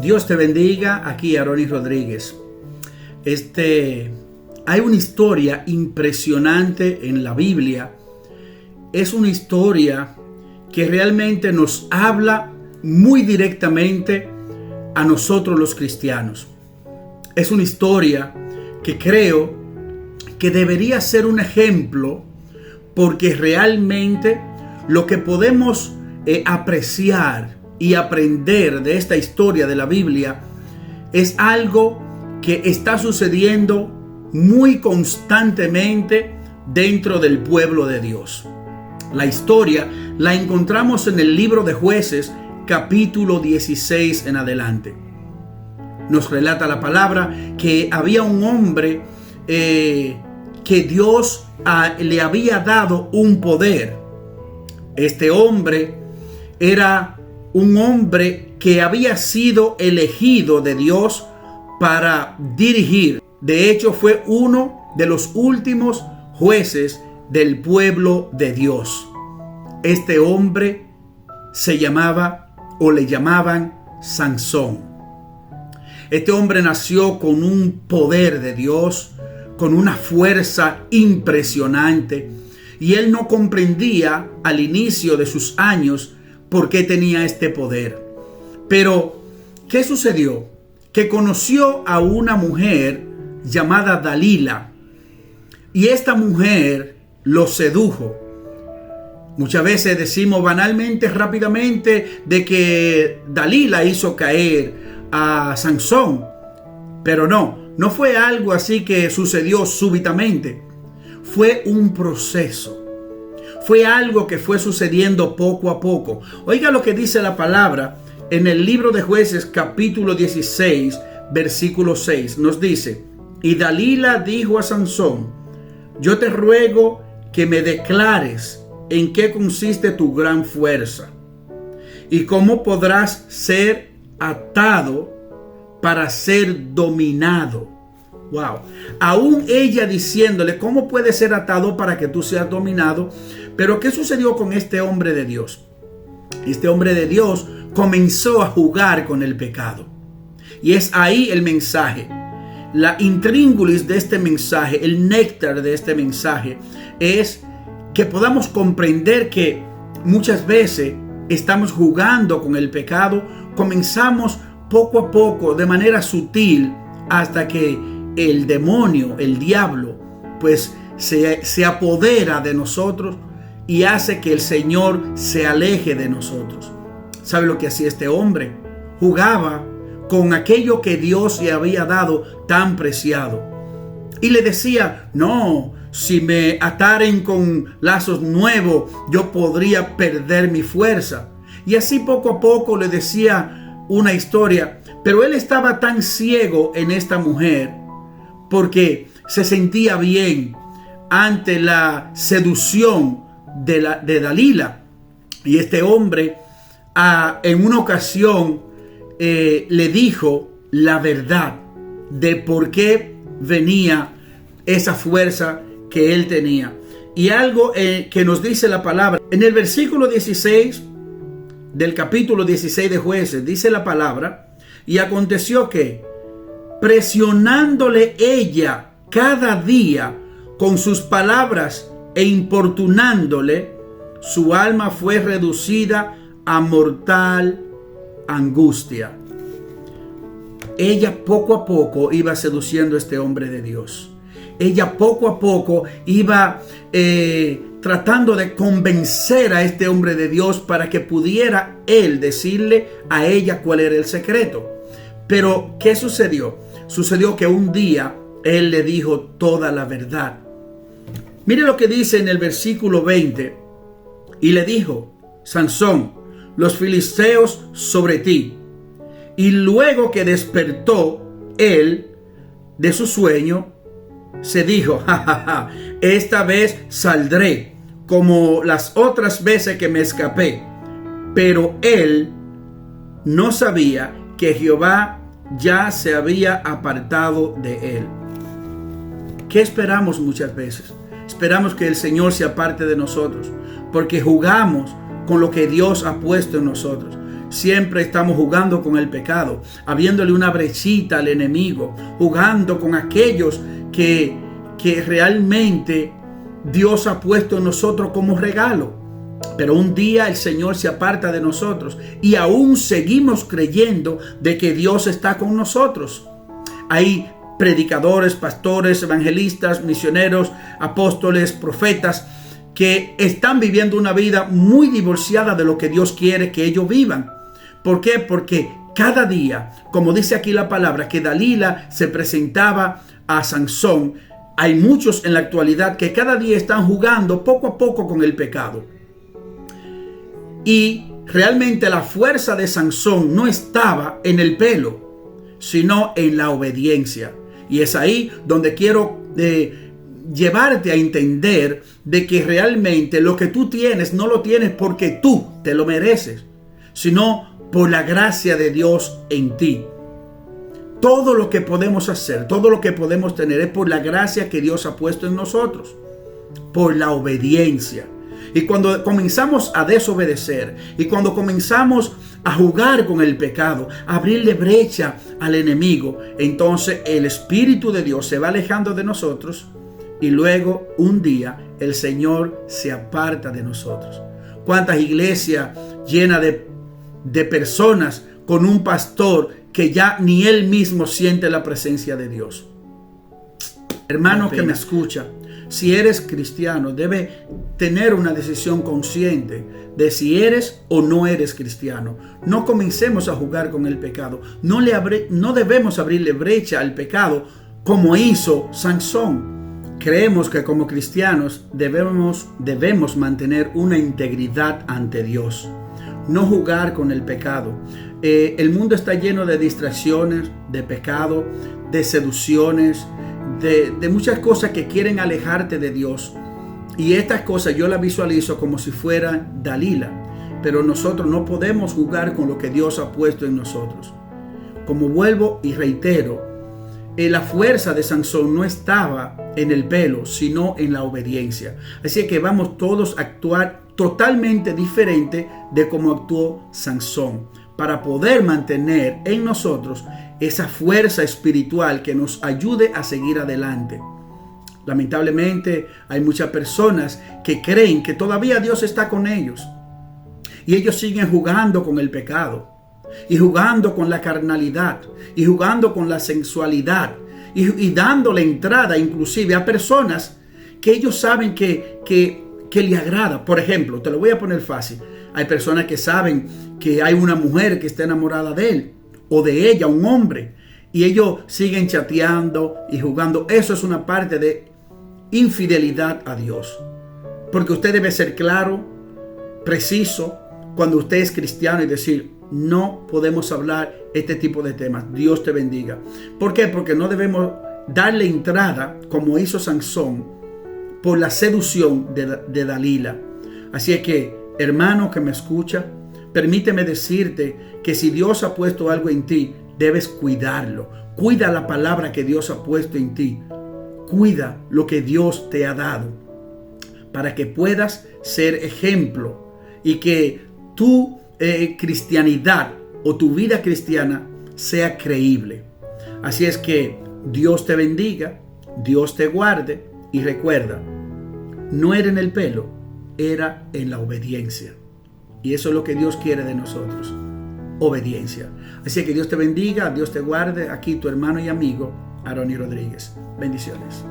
Dios te bendiga, aquí Aaroni Rodríguez. Hay una historia impresionante en la Biblia. Es una historia que realmente nos habla muy directamente a nosotros los cristianos. Es una historia que creo que debería ser un ejemplo, porque realmente lo que podemos apreciar y aprender de esta historia de la Biblia es algo que está sucediendo muy constantemente dentro del pueblo de Dios. La historia la encontramos en el libro de Jueces, capítulo 16 en adelante. Nos relata la palabra que había un hombre que Dios le había dado un poder. Este hombre era un hombre que había sido elegido de Dios para dirigir. De hecho, fue uno de los últimos jueces del pueblo de Dios. Este hombre se llamaba o le llamaban Sansón. Este hombre nació con un poder de Dios, con una fuerza impresionante, y él no comprendía al inicio de sus años por qué tenía este poder. Pero, ¿qué sucedió? Que conoció a una mujer llamada Dalila, y esta mujer lo sedujo. Muchas veces decimos banalmente, rápidamente, de que Dalila hizo caer a Sansón, pero no fue algo así que sucedió súbitamente. Fue un proceso. Fue algo que fue sucediendo poco a poco. Oiga lo que dice la palabra en el libro de Jueces, capítulo 16, versículo 6. Nos dice: y Dalila dijo a Sansón: yo te ruego que me declares en qué consiste tu gran fuerza y cómo podrás ser atado para ser dominado. Wow. Aún ella diciéndole cómo puede ser atado para que tú seas dominado. Pero ¿qué sucedió con este hombre de Dios? Este hombre de Dios comenzó a jugar con el pecado. Y es ahí el mensaje. La intríngulis de este mensaje, el néctar de este mensaje, es que podamos comprender que muchas veces estamos jugando con el pecado. Comenzamos poco a poco, de manera sutil, hasta que el demonio, el diablo, pues se apodera de nosotros y hace que el Señor se aleje de nosotros. ¿Sabe lo que hacía este hombre? Jugaba con aquello que Dios le había dado tan preciado. Y le decía: no, si me ataren con lazos nuevos, yo podría perder mi fuerza. Y así poco a poco le decía una historia. Pero él estaba tan ciego en esta mujer, porque se sentía bien ante la seducción de Dalila. Y este hombre en una ocasión le dijo la verdad de por qué venía esa fuerza que él tenía. Y algo que nos dice la palabra en el versículo 16 del capítulo 16 de Jueces, dice la palabra: y aconteció que, presionándole ella cada día con sus palabras e importunándole, su alma fue reducida a mortal angustia. Ella poco a poco iba seduciendo a este hombre de Dios. Ella poco a poco iba tratando de convencer a este hombre de Dios para que pudiera él decirle a ella cuál era el secreto. Pero ¿qué sucedió? Sucedió que un día él le dijo toda la verdad. Mire lo que dice en el versículo 20. Y le dijo: Sansón, los filisteos sobre ti. Y luego que despertó él de su sueño, se dijo: esta vez saldré como las otras veces que me escapé. Pero él no sabía que Jehová ya se había apartado de él. ¿Qué esperamos muchas veces? Esperamos que el Señor se aparte de nosotros, porque jugamos con lo que Dios ha puesto en nosotros. siempre estamos jugando con el pecado, abriéndole una brechita al enemigo, jugando con aquellos que realmente Dios ha puesto en nosotros como regalo. Pero un día el Señor se aparta de nosotros y aún seguimos creyendo de que Dios está con nosotros. Hay predicadores, pastores, evangelistas, misioneros, apóstoles, profetas que están viviendo una vida muy divorciada de lo que Dios quiere que ellos vivan. ¿Por qué? Porque cada día, como dice aquí la palabra, que Dalila se presentaba a Sansón, hay muchos en la actualidad que cada día están jugando poco a poco con el pecado. Y realmente la fuerza de Sansón no estaba en el pelo, sino en la obediencia. Y es ahí donde quiero llevarte a entender de que realmente lo que tú tienes no lo tienes porque tú te lo mereces, sino por la gracia de Dios en ti. Todo lo que podemos hacer, todo lo que podemos tener es por la gracia que Dios ha puesto en nosotros, por la obediencia. Y cuando comenzamos a desobedecer y cuando comenzamos a jugar con el pecado, a abrirle brecha al enemigo, entonces el Espíritu de Dios se va alejando de nosotros y luego un día el Señor se aparta de nosotros. ¿Cuántas iglesias llenas de personas con un pastor que ya ni él mismo siente la presencia de Dios? Hermano que me escucha, si eres cristiano, debe tener una decisión consciente de si eres o no eres cristiano. No comencemos a jugar con el pecado. No debemos abrirle brecha al pecado como hizo Sansón. Creemos que como cristianos debemos mantener una integridad ante Dios. No jugar con el pecado. El mundo está lleno de distracciones, de pecado, de seducciones, de muchas cosas que quieren alejarte de Dios. Y estas cosas yo las visualizo como si fuera Dalila. Pero nosotros no podemos jugar con lo que Dios ha puesto en nosotros. Como vuelvo y reitero, la fuerza de Sansón no estaba en el pelo, sino en la obediencia. Así que vamos todos a actuar totalmente diferente de cómo actuó Sansón, para poder mantener en nosotros esa fuerza espiritual que nos ayude a seguir adelante. Lamentablemente hay muchas personas que creen que todavía Dios está con ellos y ellos siguen jugando con el pecado y jugando con la carnalidad y jugando con la sensualidad y dándole entrada inclusive a personas que ellos saben que le agrada. Por ejemplo, te lo voy a poner fácil. Hay personas que saben que hay una mujer que está enamorada de él o de ella, un hombre, y ellos siguen chateando y jugando. Eso es una parte de infidelidad a Dios, porque usted debe ser claro, preciso, cuando usted es cristiano y decir: no podemos hablar este tipo de temas. Dios te bendiga. ¿Por qué? Porque no debemos darle entrada, como hizo Sansón, por la seducción de Dalila. Así es que, hermano que me escucha, permíteme decirte que si Dios ha puesto algo en ti, debes cuidarlo. Cuida la palabra que Dios ha puesto en ti. Cuida lo que Dios te ha dado, para que puedas ser ejemplo y que tu cristianidad o tu vida cristiana sea creíble. Así es que Dios te bendiga, Dios te guarde, y recuerda, no era en el pelo, era en la obediencia. Y eso es lo que Dios quiere de nosotros, obediencia. Así que Dios te bendiga, Dios te guarde. Aquí tu hermano y amigo Aroni Rodríguez. Bendiciones.